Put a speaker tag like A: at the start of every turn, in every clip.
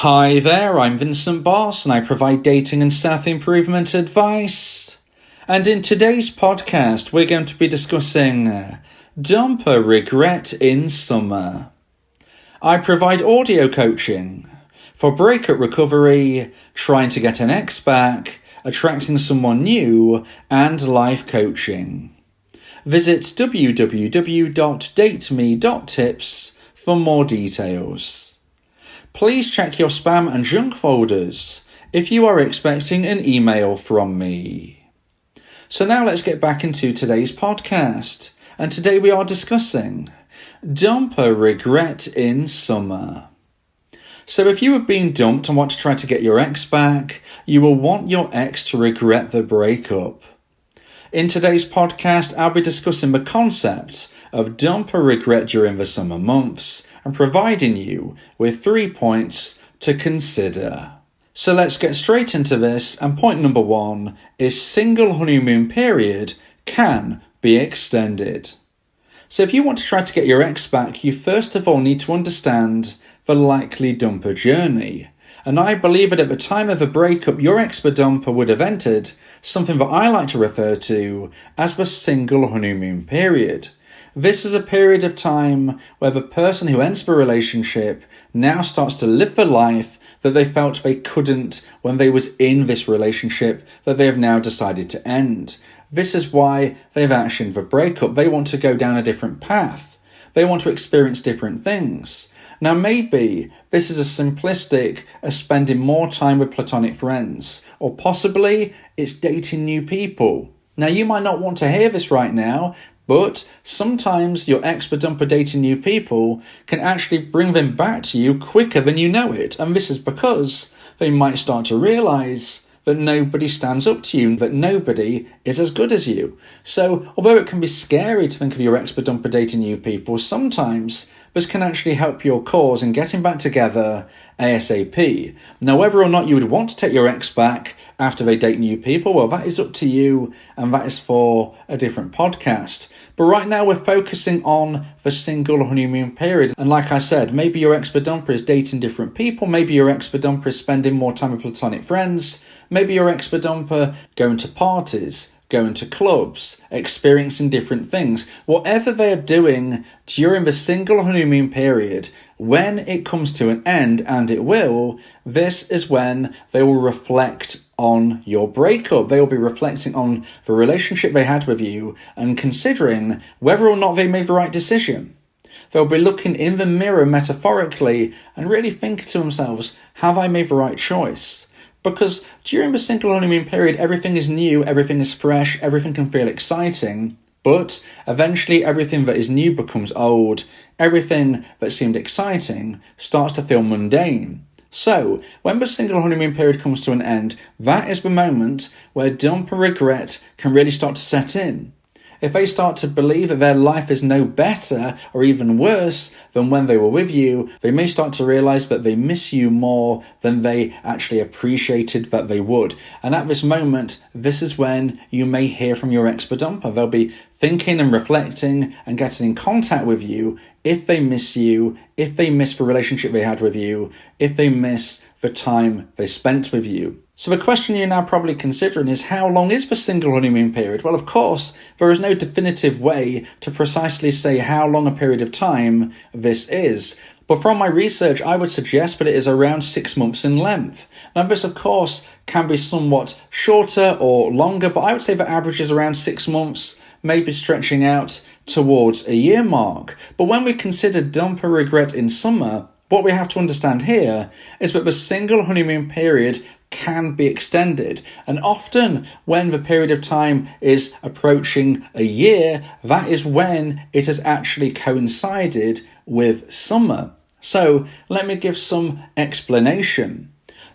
A: Hi there, I'm Vincent Boss and I provide dating and self-improvement advice. And in today's podcast, we're going to be discussing dumper regret in summer. I provide audio coaching for breakup recovery, trying to get an ex back, attracting someone new, and life coaching. Visit www.dateme.tips for more details. Please check your spam and junk folders if you are expecting an email from me. So now let's get back into today's podcast. And today we are discussing dumper regret in summer. So if you have been dumped and want to try to get your ex back, you will want your ex to regret the breakup. In today's podcast, I'll be discussing the concept of dumper regret during the summer months and providing you with 3 points to consider. So let's get straight into this, and point number 1 is single honeymoon period can be extended. So if you want to try to get your ex back, you first of all need to understand the likely dumper journey. And I believe that at the time of a breakup, your ex-dumper would have entered something that I like to refer to as the single honeymoon period. This is a period of time where the person who ends the relationship now starts to live the life that they felt they couldn't when they was in this relationship that they have now decided to end. This is why they've actioned the breakup. They want to go down a different path. They want to experience different things. Now maybe this is as simplistic as spending more time with platonic friends, or possibly it's dating new people. Now you might not want to hear this right now, but sometimes your ex-dumper dating new people can actually bring them back to you quicker than you know it. And this is because they might start to realise that nobody stands up to you, that nobody is as good as you. So although it can be scary to think of your ex-dumper dating new people, sometimes this can actually help your cause in getting back together ASAP. Now, whether or not you would want to take your ex back after they date new people, well, that is up to you, and that is for a different podcast. But right now we're focusing on the single honeymoon period. And like I said, maybe your ex-dumper is dating different people, maybe your ex-dumper is spending more time with platonic friends, maybe your ex-dumper going to parties, going to clubs, experiencing different things. Whatever they are doing during the single honeymoon period, when it comes to an end, and it will, this is when they will reflect on your breakup. They will be reflecting on the relationship they had with you and considering whether or not they made the right decision. They'll be looking in the mirror metaphorically and really thinking to themselves, have I made the right choice? Because during the single honeymoon period, everything is new, everything is fresh, everything can feel exciting, but eventually everything that is new becomes old. Everything that seemed exciting starts to feel mundane. So, when the single honeymoon period comes to an end, that is the moment where dumper regret can really start to set in. If they start to believe that their life is no better or even worse than when they were with you, they may start to realise that they miss you more than they actually appreciated that they would. And at this moment, this is when you may hear from your ex-dumper. They'll be thinking and reflecting and getting in contact with you if they miss you, if they miss the relationship they had with you, if they miss the time they spent with you. So the question you're now probably considering is, how long is the single honeymoon period? Well, of course, there is no definitive way to precisely say how long a period of time this is. But from my research, I would suggest that it is around 6 months in length. Now, this, of course, can be somewhat shorter or longer, but I would say the average is around 6 months, maybe stretching out towards a year mark. But when we consider dumper regret in summer, what we have to understand here is that the single honeymoon period can be extended. And often when the period of time is approaching a year, that is when it has actually coincided with summer. So let me give some explanation.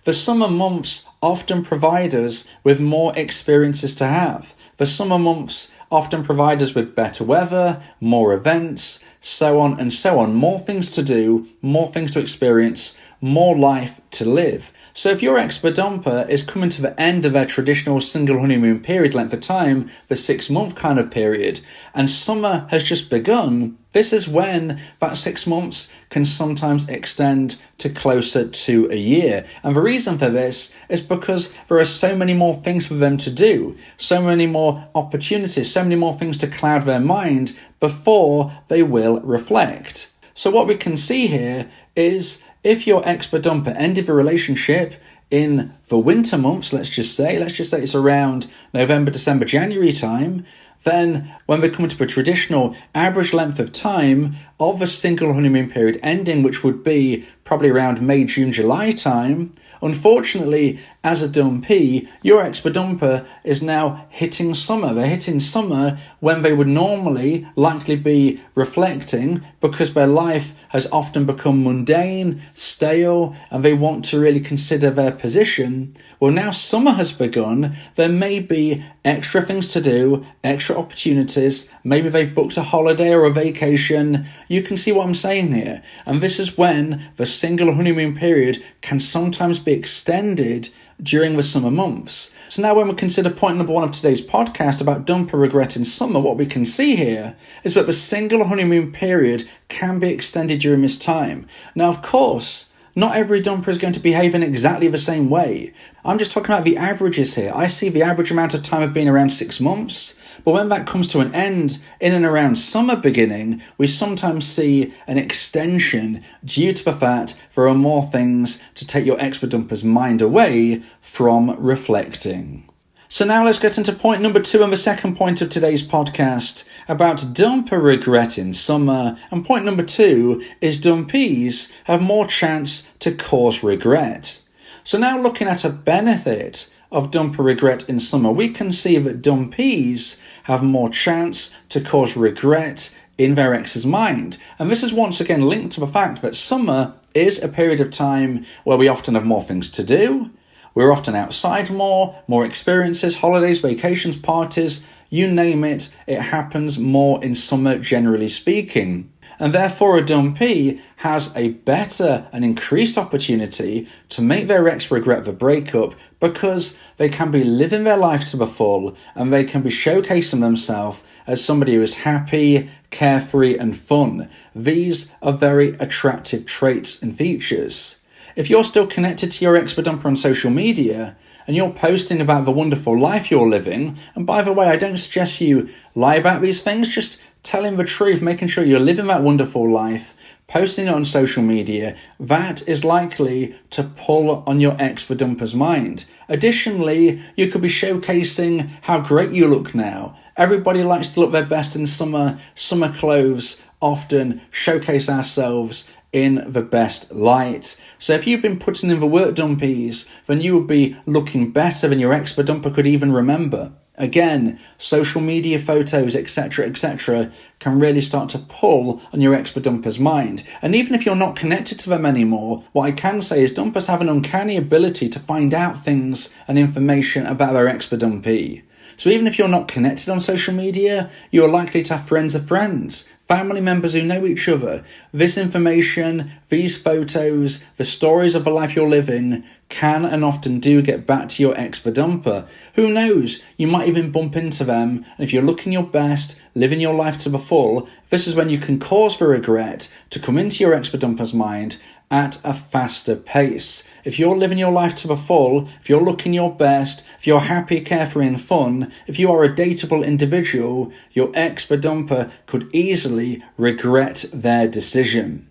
A: The summer months often provide us with more experiences to have. The summer months often provide us with better weather, more events, so on and so on. More things to do, more things to experience, more life to live. So if your expert-dumper is coming to the end of their traditional single honeymoon period length of time, the 6-month kind of period, and summer has just begun, this is when that 6 months can sometimes extend to closer to a year. And the reason for this is because there are so many more things for them to do, so many more opportunities, so many more things to cloud their mind before they will reflect. So what we can see here is if your expert-dumper ended the relationship in the winter months, let's just say it's around November, December, January time, then when we come to the traditional average length of time of a single honeymoon period ending, which would be probably around May, June, July time, unfortunately, as a dumpee, your expert-dumper is now hitting summer. They're hitting summer when they would normally likely be reflecting because their life has often become mundane, stale, and they want to really consider their position. Well, now summer has begun. There may be extra things to do, extra opportunities. Maybe they've booked a holiday or a vacation. You can see what I'm saying here. And this is when the single honeymoon period can sometimes be extended during the summer months. So now when we consider point number 1 of today's podcast about dumper regret in summer, what we can see here is that the single honeymoon period can be extended during this time. Now, of course, not every dumper is going to behave in exactly the same way. I'm just talking about the averages here. I see the average amount of time of being around 6 months, but when that comes to an end in and around summer beginning, we sometimes see an extension due to the fact there are more things to take your expert-dumper's mind away from reflecting. So now let's get into point number 2 and the second point of today's podcast about dumper regret in summer. And point number 2 is dumpees have more chance to cause regret. So now looking at a benefit of dumper regret in summer, we can see that dumpees have more chance to cause regret in their ex's mind. And this is once again linked to the fact that summer is a period of time where we often have more things to do. We're often outside more experiences, holidays, vacations, parties, you name it, it happens more in summer generally speaking. And therefore a dumpee has a better and increased opportunity to make their ex regret the breakup because they can be living their life to the full and they can be showcasing themselves as somebody who is happy, carefree and fun. These are very attractive traits and features. If you're still connected to your expert-dumper on social media and you're posting about the wonderful life you're living, and by the way, I don't suggest you lie about these things, just telling the truth, making sure you're living that wonderful life, posting it on social media, that is likely to pull on your expert-dumper's mind. Additionally, you could be showcasing how great you look now. Everybody likes to look their best in summer. Summer clothes often showcase ourselves in the best light. So if you've been putting in the work, dumpees, then you would be looking better than your expert-dumper could even remember. Again, social media photos, etc., can really start to pull on your expert-dumper's mind. And even if you're not connected to them anymore, what I can say is dumpers have an uncanny ability to find out things and information about their expert-dumpee. So even if you're not connected on social media, you are likely to have friends of friends, family members who know each other. This information, these photos, the stories of the life you're living can and often do get back to your expert-dumper. Who knows, you might even bump into them, and if you're looking your best, living your life to the full, this is when you can cause the regret to come into your expert-dumper's mind at a faster pace. If you're living your life to the full, if you're looking your best, if you're happy, carefree and fun, if you are a dateable individual, your expert-dumper could easily regret their decision.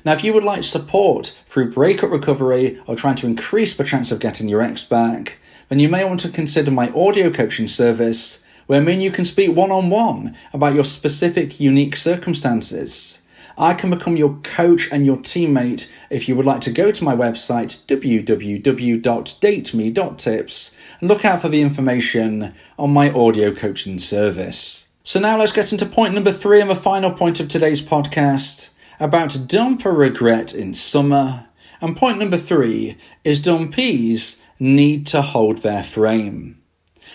A: Now, if you would like support through breakup recovery or trying to increase the chance of getting your ex back, then you may want to consider my audio coaching service, where me and you can speak one-on-one about your specific, unique circumstances. I can become your coach and your teammate if you would like to go to my website www.dateme.tips and look out for the information on my audio coaching service. So now let's get into point number 3 and the final point of today's podcast about dumper regret in summer. And point number 3 is dumpees need to hold their frame.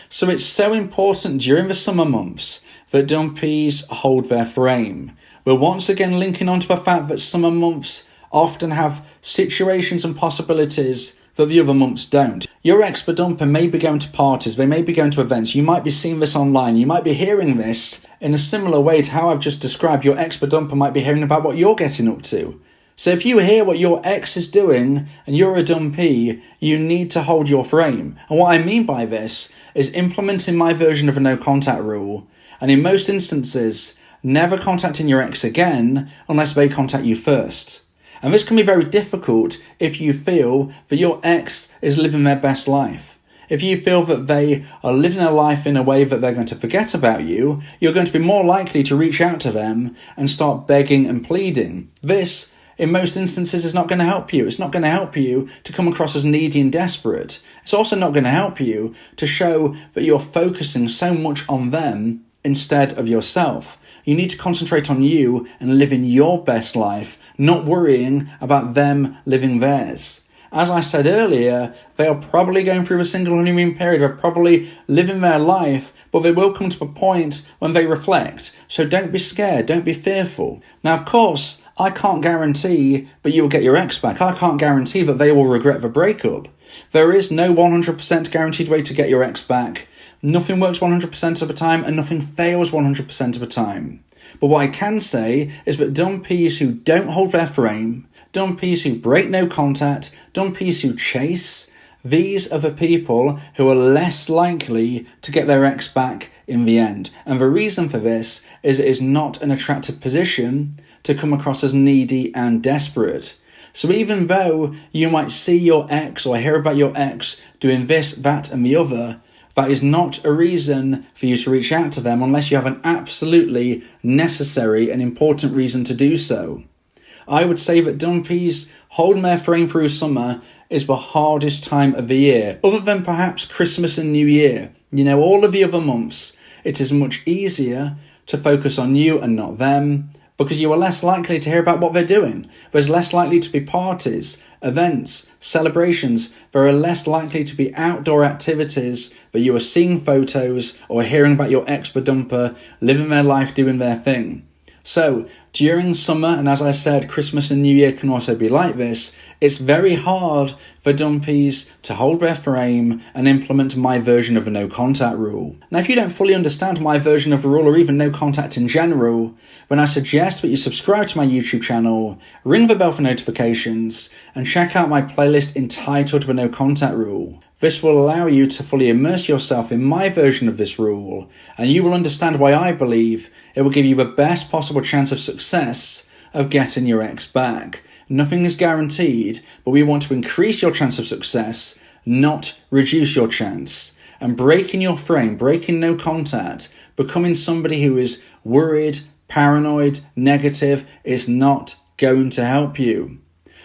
A: So it's so important during the summer months that dumpees hold their frame. We're once again linking on to the fact that summer months often have situations and possibilities that the other months don't. Your ex-dumper may be going to parties, they may be going to events, you might be seeing this online, you might be hearing this in a similar way to how I've just described. Your ex-dumper might be hearing about what you're getting up to. So if you hear what your ex is doing and you're a dumpee, you need to hold your frame. And what I mean by this is implementing my version of a no contact rule. And in most instances, never contacting your ex again unless they contact you first. And this can be very difficult if you feel that your ex is living their best life. If you feel that they are living their life in a way that they're going to forget about you, you're going to be more likely to reach out to them and start begging and pleading. This, in most instances, is not going to help you. It's not going to help you to come across as needy and desperate. It's also not going to help you to show that you're focusing so much on them instead of yourself. You need to concentrate on you and living your best life, not worrying about them living theirs. As I said earlier, they are probably going through a single honeymoon period. They're probably living their life, but they will come to a point when they reflect. So don't be scared, don't be fearful. Now, of course, I can't guarantee that you will get your ex back. I can't guarantee that they will regret the breakup. There is no 100% guaranteed way to get your ex back. Nothing works 100% of the time and nothing fails 100% of the time. But what I can say is that dumpees who don't hold their frame, dumpees who break no contact, dumpees who chase, these are the people who are less likely to get their ex back in the end. And the reason for this is it is not an attractive position to come across as needy and desperate. So even though you might see your ex or hear about your ex doing this, that and the other, that is not a reason for you to reach out to them unless you have an absolutely necessary and important reason to do so. I would say that dumpees holding their frame through summer is the hardest time of the year, other than perhaps Christmas and New Year. All of the other months, it is much easier to focus on you and not them, because you are less likely to hear about what they're doing. There's less likely to be parties, events, celebrations. There are less likely to be outdoor activities that you are seeing photos or hearing about your ex-dumper living their life, doing their thing. So, during summer, and as I said, Christmas and New Year can also be like this, it's very hard for dumpees to hold their frame and implement my version of a no contact rule. Now, if you don't fully understand my version of a rule or even no contact in general, then I suggest that you subscribe to my YouTube channel, ring the bell for notifications, and check out my playlist entitled The No Contact Rule. This will allow you to fully immerse yourself in my version of this rule, and you will understand why I believe it will give you the best possible chance of success of getting your ex back. Nothing is guaranteed, but we want to increase your chance of success, not reduce your chance. And breaking your frame, breaking no contact, becoming somebody who is worried, paranoid, negative, is not going to help you.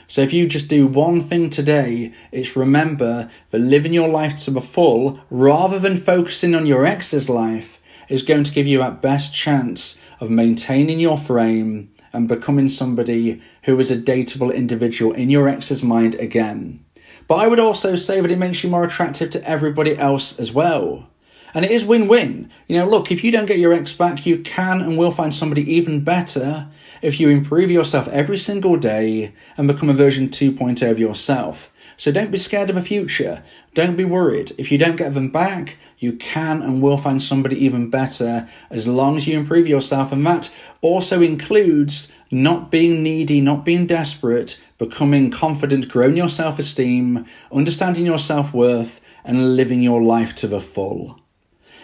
A: So if you just do one thing today, it's remember that living your life to the full, rather than focusing on your ex's life, is going to give you that best chance of maintaining your frame and becoming somebody who is a dateable individual in your ex's mind again. But I would also say that it makes you more attractive to everybody else as well. And it is win-win. Look, if you don't get your ex back, you can and will find somebody even better if you improve yourself every single day and become a version 2.0 of yourself. So don't be scared of the future. Don't be worried. If you don't get them back, you can and will find somebody even better as long as you improve yourself. And that also includes not being needy, not being desperate, becoming confident, growing your self-esteem, understanding your self-worth, and living your life to the full.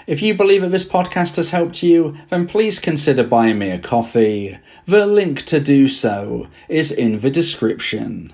A: If you believe that this podcast has helped you, then please consider buying me a coffee. The link to do so is in the description.